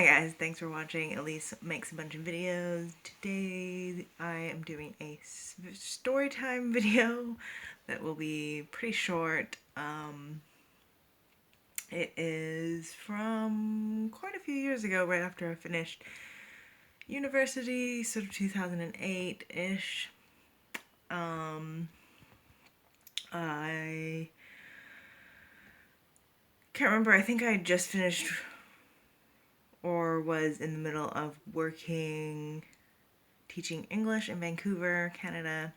Hi guys, thanks for watching. Elise makes a bunch of videos. Today I am doing a story time video that will be pretty short. It is from quite a few years ago, right after I finished university, sort of 2008-ish. I can't remember, I think I just finished or was in the middle of working teaching English in Vancouver, Canada,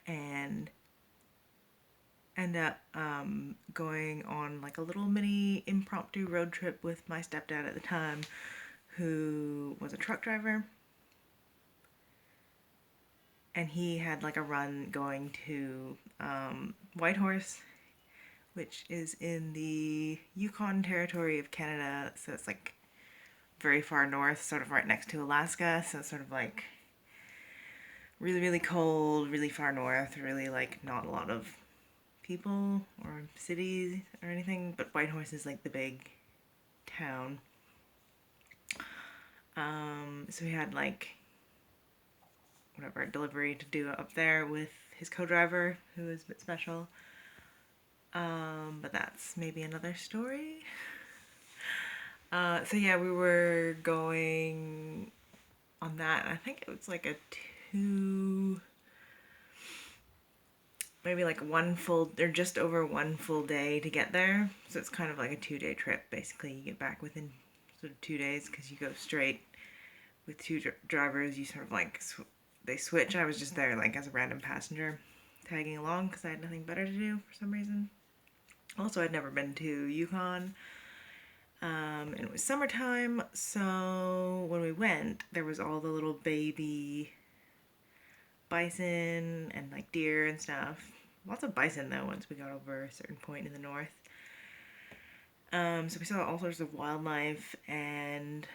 and end up going on like a little mini impromptu road trip with my stepdad at the time, who was a truck driver. And he had like a run going to Whitehorse, which is in the Yukon territory of Canada. So it's like very far north, sort of right next to Alaska. So it's sort of like really, really cold, really far north, really like not a lot of people or cities or anything, but Whitehorse is like the big town. So he had like whatever delivery to do up there with his co-driver, who is a bit special. But that's maybe another story. So yeah, we were going on that. I think it was like a maybe like one full, or just over one full day to get there. So it's kind of like a 2-day trip. Basically, you get back within sort of 2 days because you go straight with two drivers. You sort of like, they switch. I was just there like as a random passenger tagging along because I had nothing better to do for some reason. Also, I'd never been to Yukon. And it was summertime, so when we went, there was all the little baby bison and like deer and stuff. Lots of bison though once we got over a certain point in the north. So we saw all sorts of wildlife, and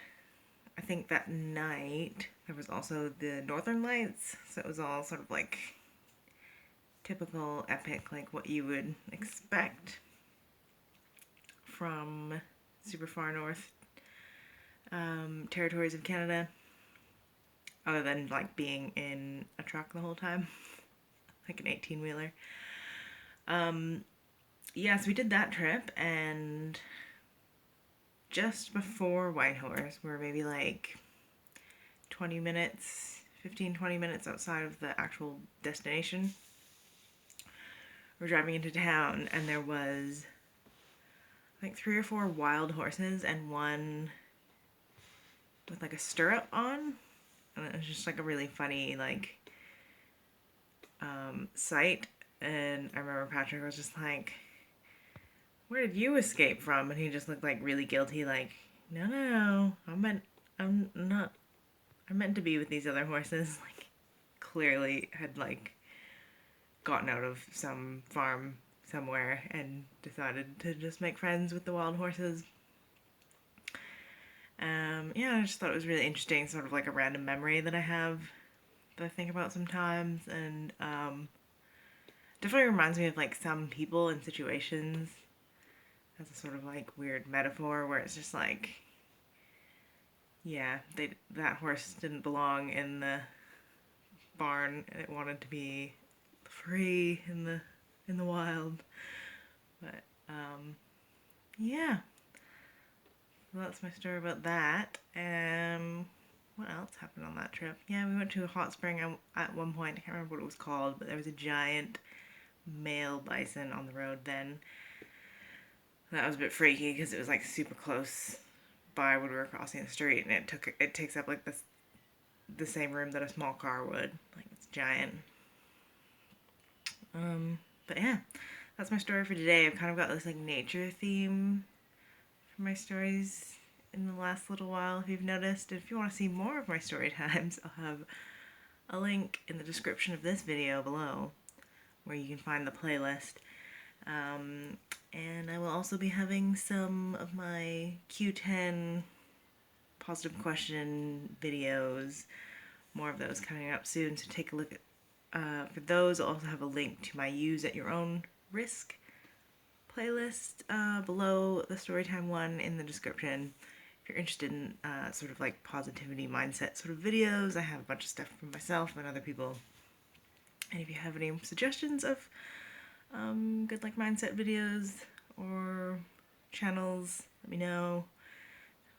I think that night there was also the northern lights, so it was all sort of like typical epic, like what you would expect from super far north territories of Canada, other than like being in a truck the whole time, like an 18-wheeler. Yeah, so we did that trip, and just before Whitehorse, we're maybe like 20 minutes, 15-20 minutes outside of the actual destination. We're driving into town, and there was like 3 or 4 wild horses and one with like a stirrup on, and it was just like a really funny like sight. And I remember Patrick was just like, "Where did you escape from?" And he just looked like really guilty, like, "No, I'm not, I meant to be with these other horses." Like, clearly had like gotten out of some farm somewhere and decided to just make friends with the wild horses. Yeah, I just thought it was really interesting, sort of like a random memory that I have that I think about sometimes, and definitely reminds me of like some people and situations as a sort of like weird metaphor where it's just like, yeah, that horse didn't belong in the barn, and it wanted to be free in the wild. But yeah, so that's my story about that. What else happened on that trip? Yeah, we went to a hot spring at one point. I can't remember what it was called, but there was a giant male bison on the road then. That was a bit freaky because it was like super close by when we were crossing the street, and it takes up like the same room that a small car would. Like, it's giant. But yeah, that's my story for today. I've kind of got this like nature theme for my stories in the last little while, if you've noticed. If you want to see more of my story times, I'll have a link in the description of this video below where you can find the playlist. And I will also be having some of my Q10 positive question videos, more of those coming up soon, so take a look at for those. I'll also have a link to my Use at Your Own Risk playlist below the Storytime one in the description if you're interested in sort of like positivity mindset sort of videos, I have a bunch of stuff from myself and other people. And if you have any suggestions of good like mindset videos or channels, let me know.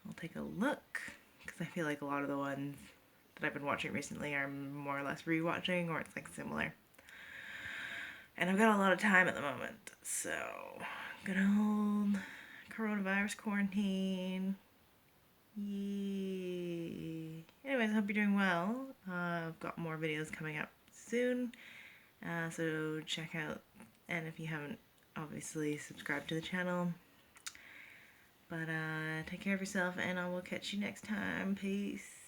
I'll take a look, because I feel like a lot of the ones that I've been watching recently are more or less rewatching, or it's like similar. And I've got a lot of time at the moment, so good old coronavirus quarantine. Yay. Anyways, I hope you're doing well. I've got more videos coming up soon, so check out, and if you haven't, obviously subscribe to the channel. But take care of yourself, and I will catch you next time. Peace.